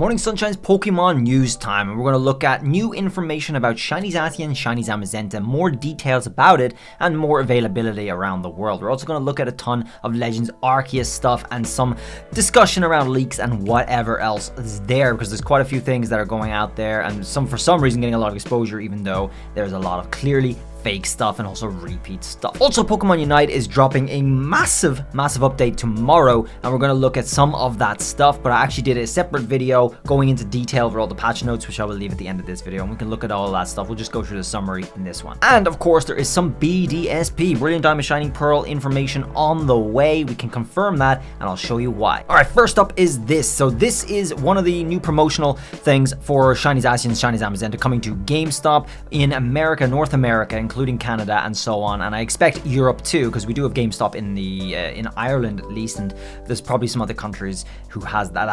Morning Sunshine's Pokemon news time, and we're going to look at new information about Shiny Zacian, Shiny Zamazenta, more details about it, and more availability around the world. We're also going to look at a ton of Legends Arceus stuff and some discussion around leaks and whatever else is there, because there's quite a few things that are going out there, and some for some reason getting a lot of exposure, even though there's a lot of clearly fake stuff and also repeat stuff. Also, Pokemon Unite is dropping a massive update tomorrow, and we're going to look at some of that stuff, but I actually did a separate video going into detail for all the patch notes, which I will leave at the end of this video, and we can look at all of that stuff. We'll just go through the summary in this one. And of course, there is some BDSP, Brilliant Diamond Shining Pearl information on the way. We can confirm that, and I'll show you why. Alright, first up is this. So this is one of the new promotional things for Shiny Zacian, Shiny Zamazenta coming to GameStop in America, North America, including Canada and so on, and I expect Europe too, because we do have GameStop in the in Ireland at least, and there's probably some other countries who has that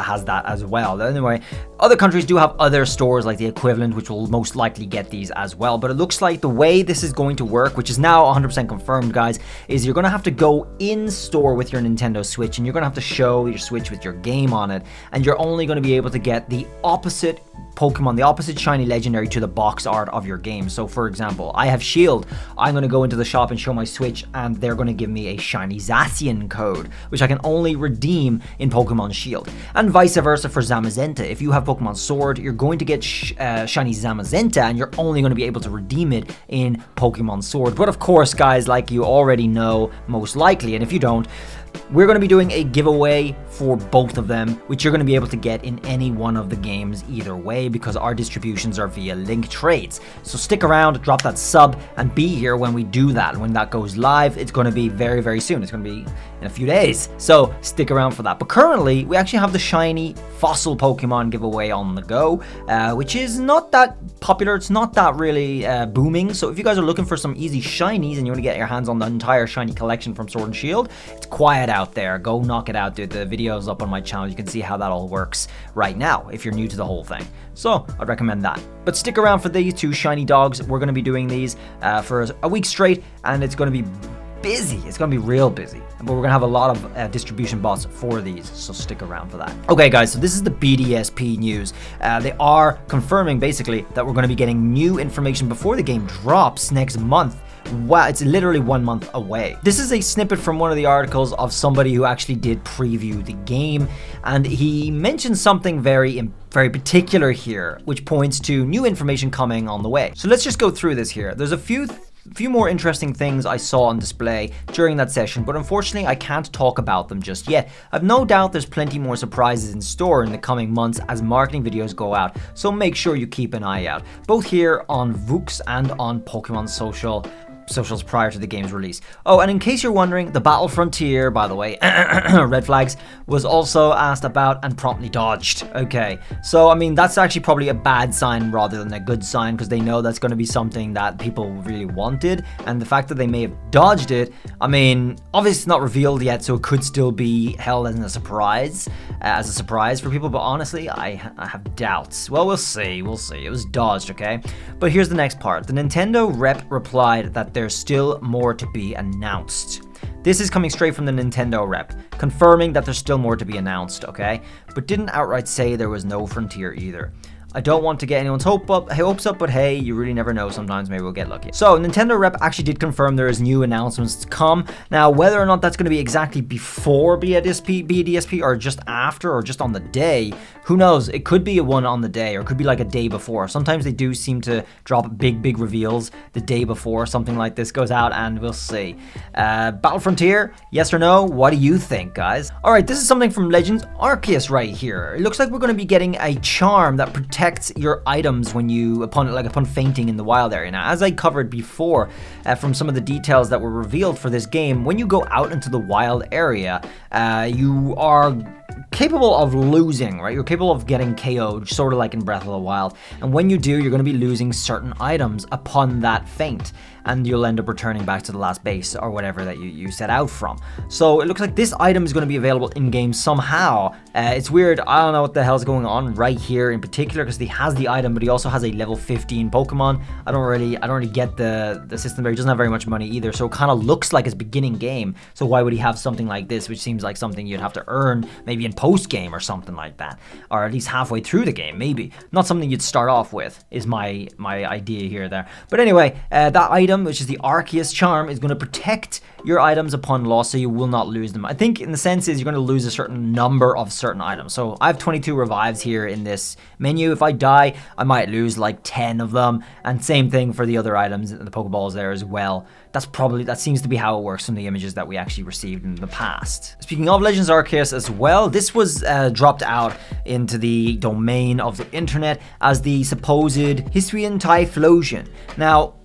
as well. Anyway, other countries do have other stores like the equivalent, which will most likely get these as well. But it looks like the way this is going to work, which is now 100% confirmed, guys, is you're going to have to go in store with your Nintendo Switch, and you're going to have to show your Switch with your game on it, and you're only going to be able to get the opposite Pokemon, the opposite shiny legendary to the box art of your game. So for example, I have Shield. I'm going to go into the shop and show my Switch, and they're going to give me a shiny Zacian code, which I can only redeem in Pokemon Shield. And vice versa for Zamazenta. If you have Pokemon Sword, you're going to get shiny Zamazenta, and you're only going to be able to redeem it in Pokemon Sword. But of course, guys, like you already know, most likely, and if you don't, we're going to be doing a giveaway for both of them, which you're going to be able to get in any one of the games either way, because our distributions are via link trades. So stick around, drop that sub, and be here when we do that. When that goes live, it's going to be very soon. It's going to be in a few days, so stick around for that. But currently, we actually have the shiny fossil Pokemon giveaway on the go, which is not that popular. It's not that really booming. So if you guys are looking for some easy shinies and you want to get your hands on the entire shiny collection from Sword and Shield, it's quiet out there. Go knock it out, dude. The video's up on my channel. You can see how that all works right now if you're new to the whole thing. So I'd recommend that. But stick around for these two shiny dogs. We're going to be doing these for a week straight, and it's going to be busy. It's going to be real busy, but we're going to have a lot of distribution bots for these, so stick around for that. Okay, guys, so this is the BDSP news. They are confirming basically that we're going to be getting new information before the game drops next month. Wow, it's literally 1 month away. This is a snippet from one of the articles of somebody who actually did preview the game, and he mentioned something very particular here, which points to new information coming on the way. So let's just go through this here. There's a few more interesting things I saw on display during that session, but unfortunately I can't talk about them just yet. I've no doubt there's plenty more surprises in store in the coming months as marketing videos go out, so make sure you keep an eye out, both here on Vooks and on Pokemon socials prior to the game's release. Oh, and in case you're wondering, the Battle Frontier, by the way, red flags, was also asked about and promptly dodged. Okay, so I mean, that's actually probably a bad sign rather than a good sign, because they know that's going to be something that people really wanted, and the fact that they may have dodged it, I mean, obviously it's not revealed yet, so it could still be held as a surprise for people, but honestly, I have doubts. Well, we'll see. It was dodged, okay? But here's the next part. The Nintendo rep replied that there's still more to be announced. This is coming straight from the Nintendo rep, confirming that there's still more to be announced, okay? But didn't outright say there was no Frontier either. I don't want to get anyone's hopes up, but hey, you really never know. Sometimes maybe we'll get lucky. So Nintendo rep actually did confirm there is new announcements to come. Now, whether or not that's going to be exactly before BDSP or just after or just on the day, who knows? It could be a one on the day, or it could be like a day before. Sometimes they do seem to drop big reveals the day before something like this goes out, and we'll see. Battle Frontier, yes or no? What do you think, guys? All right, this is something from Legends Arceus right here. It looks like we're going to be getting a charm that protects your items when you upon fainting in the wild area. Now, as I covered before, from some of the details that were revealed for this game, when you go out into the wild area, you are capable of losing, right? You're capable of getting KO'd, sort of like in Breath of the Wild. And when you do, you're going to be losing certain items upon that faint. and you'll end up returning back to the last base or whatever that you set out from. So it looks like this item is going to be available in game somehow. It's weird. I don't know what the hell's going on right here in particular, because he has the item, but he also has a level 15 Pokemon. I don't really get the system there. He doesn't have very much money either, so it kind of looks like it's beginning game. So why would he have something like this, which seems like something you'd have to earn maybe in post game or something like that, or at least halfway through the game, maybe. Not something you'd start off with, is my idea here there. But anyway, that item, which is the Arceus charm, is going to protect your items upon loss, so you will not lose them. I think in the sense is you're going to lose a certain number of certain items. So I have 22 revives here in this menu. If I die, I might lose like 10 of them, and same thing for the other items and the Pokeballs there as well. That seems to be how it works from the images that we actually received in the past. Speaking of Legends Arceus as well, this was dropped out into the domain of the internet as the supposed Hisuian Typhlosion. Now,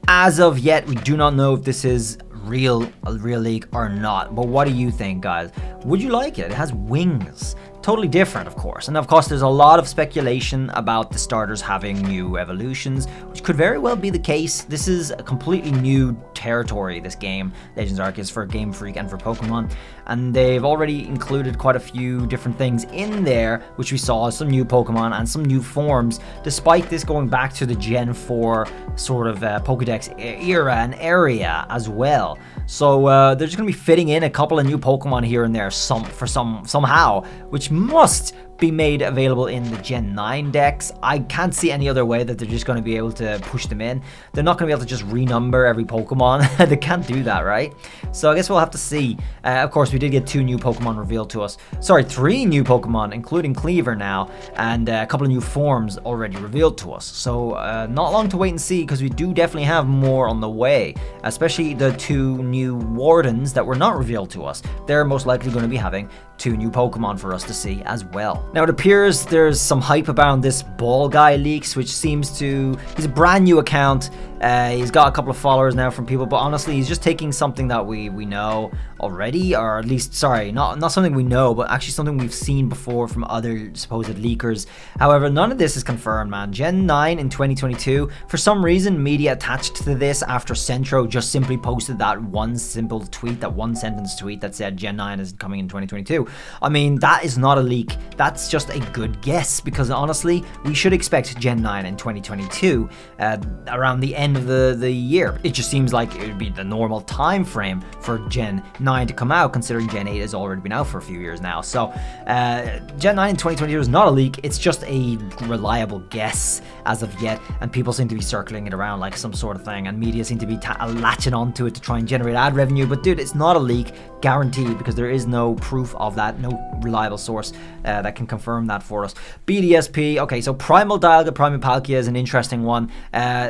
as of yet, we do not know if this is a real leak or not, but what do you think, guys? Would you like it? It has wings. Totally different, of course. And of course, there's a lot of speculation about the starters having new evolutions, which could very well be the case. This is a completely new territory, this game, Legends Arceus, for Game Freak and for Pokemon. And they've already included quite a few different things in there, which we saw some new Pokemon and some new forms, despite this going back to the Gen 4 sort of Pokedex era and area as well. So they're just going to be fitting in a couple of new Pokemon here and there somehow, which must be made available in the Gen 9 decks. I can't see any other way that they're just going to be able to push them in. They're not going to be able to just renumber every Pokemon. They can't do that, right? So I guess we'll have to see. Of course, we did get 2 new Pokemon revealed to us. Sorry, 3 new Pokemon, including Cleaver now, and a couple of new forms already revealed to us. So not long to wait and see, because we do definitely have more on the way, especially the 2 new Wardens that were not revealed to us. They're most likely going to be having 2 new Pokemon for us to see as well. Now, it appears there's some hype about this Ball Guy leaks, which seems to... He's a brand new account. He's got a couple of followers now from people, but honestly, he's just taking something that we know already, or at least, sorry, not something we know, but actually something we've seen before from other supposed leakers. However, none of this is confirmed, man. Gen 9 in 2022, for some reason, media attached to this after Centro just simply posted that one simple tweet, that one sentence tweet that said Gen 9 is coming in 2022. I mean, that is not a leak. That's just a good guess, because honestly, we should expect Gen 9 in 2022 around the end of the year. It just seems like it would be the normal time frame for Gen 9 to come out, considering Gen 8 has already been out for a few years now. So Gen 9 in 2022 is not a leak. It's just a reliable guess as of yet, and people seem to be circling it around like some sort of thing, and media seem to be latching onto it to try and generate ad revenue. But dude, it's not a leak, guaranteed, because there is no proof of that, no reliable source that can confirm that for us. BDSP, okay, so Primal Dialga, Primal Palkia is an interesting one.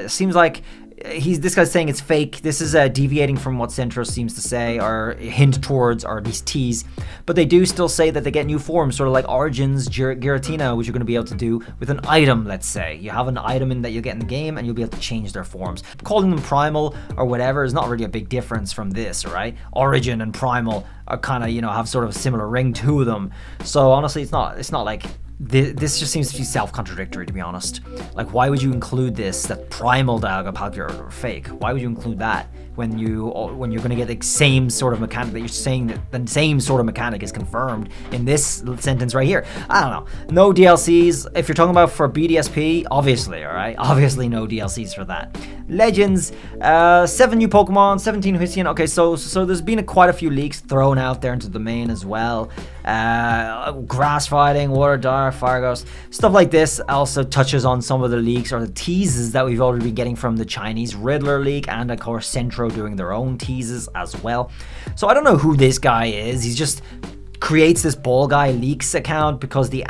Seems like this guy's saying it's fake. This is deviating from what Centros seems to say, or hint towards, or at least tease. But they do still say that they get new forms, sort of like Origins Giratina, which you're going to be able to do with an item, let's say. You have an item that you'll get in the game, and you'll be able to change their forms. Calling them Primal or whatever is not really a big difference from this, right? Origin and Primal are kind of, have sort of a similar ring to them. So honestly, it's not like... This just seems to be self-contradictory, to be honest. Like, why would you include this, that Primal Dialga Palkia are fake? Why would you include that when you're going to get the same sort of mechanic that you're saying that the same sort of mechanic is confirmed in this sentence right here? I don't know. No DLCs. If you're talking about for BDSP, obviously, all right? Obviously no DLCs for that. Legends, 7 new Pokemon, 17 Hisuian. Okay, so there's been quite a few leaks thrown out there into the domain as well. Grass fighting, water dart, fire ghost, stuff like this also touches on some of the leaks or the teases that we've already been getting from the Chinese Riddler leak, and of course Centro doing their own teases as well. So I don't know who this guy is. He just creates this Ball Guy leaks account because the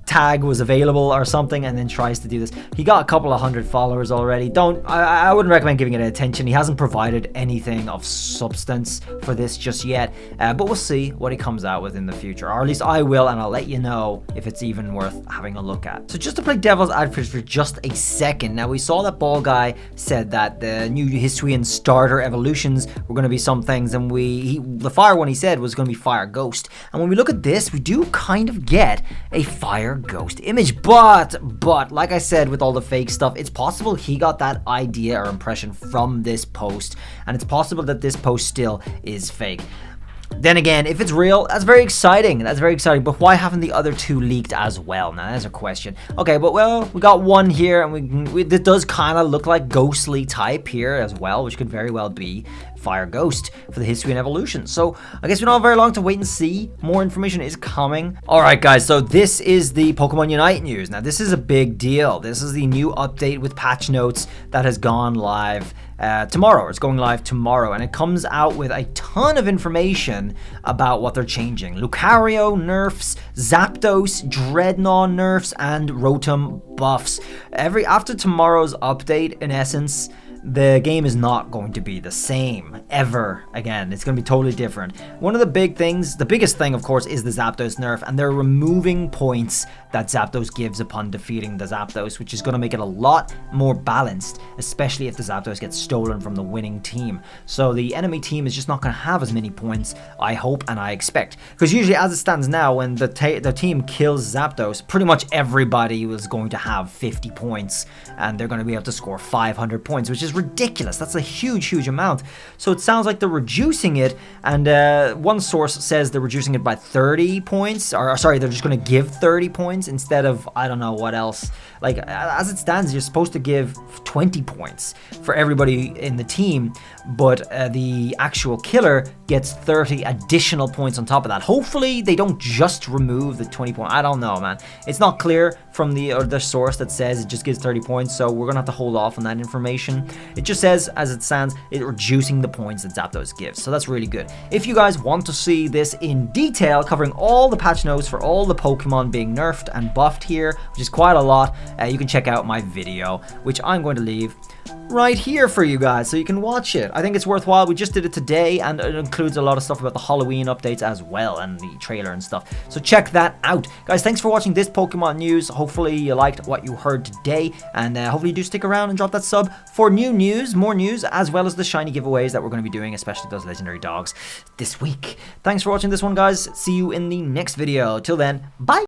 tag was available or something, and then tries to do this. He got a couple of 100 followers already. I wouldn't recommend giving it attention. He hasn't provided anything of substance for this just yet, but we'll see what he comes out with in the future, or at least I will, and I'll let you know if it's even worth having a look at. So just to play devil's advocate for just a second, now we saw that Ball Guy said that the new Hisuian starter evolutions were going to be some things, and the fire one he said was going to be Fire Ghost, and when we look at this, we do kind of get a Fire Ghost image. But like I said, with all the fake stuff, it's possible he got that idea or impression from this post, and it's possible that this post still is fake. Then again, if it's real, that's very exciting. But why haven't the other two leaked as well? Now, that's a question. Okay, but well, we got one here, and it does kind of look like ghostly type here as well, which could very well be Fire Ghost for the history and evolution. So I guess we don't have very long to wait and see. More information is coming. Alright guys, so this is the Pokemon Unite news. Now this is a big deal. This is the new update with patch notes that has gone live tomorrow. It's going live tomorrow, and it comes out with a ton of information about what they're changing. Lucario nerfs, Zapdos, Dreadnought nerfs, and Rotom buffs. After tomorrow's update, in essence, the game is not going to be the same ever again. It's going to be totally different. One of the big things, the biggest thing of course, is the Zapdos nerf, and they're removing points that Zapdos gives upon defeating the Zapdos, which is going to make it a lot more balanced, especially if the Zapdos gets stolen from the winning team. So the enemy team is just not going to have as many points, I hope and I expect. Because usually as it stands now, when the team kills Zapdos, pretty much everybody was going to have 50 points, and they're going to be able to score 500 points, which is ridiculous. That's a huge amount. So it sounds like they're reducing it, and one source says they're reducing it by 30 points, or sorry, they're just going to give 30 points instead of, I don't know what else. Like, as it stands, you're supposed to give 20 points for everybody in the team, but the actual killer gets 30 additional points on top of that. Hopefully they don't just remove the 20 points. I don't know, man. It's not clear from the source that says it just gives 30 points, so we're gonna have to hold off on that information. It just says, as it stands, it's reducing the points that Zapdos gives, so that's really good. If you guys want to see this in detail, covering all the patch notes for all the Pokemon being nerfed and buffed here, which is quite a lot, you can check out my video, which I'm going to leave right here for you guys so you can watch it. I think it's worthwhile. We just did it today, and it includes a lot of stuff about the Halloween updates as well, and the trailer and stuff, so check that out. Guys, thanks for watching this Pokemon news. Hopefully you liked what you heard today, and hopefully you do stick around and drop that sub for more news, as well as the shiny giveaways that we're going to be doing, especially those legendary dogs this week. Thanks for watching this one, guys. See you in the next video. Till then, bye.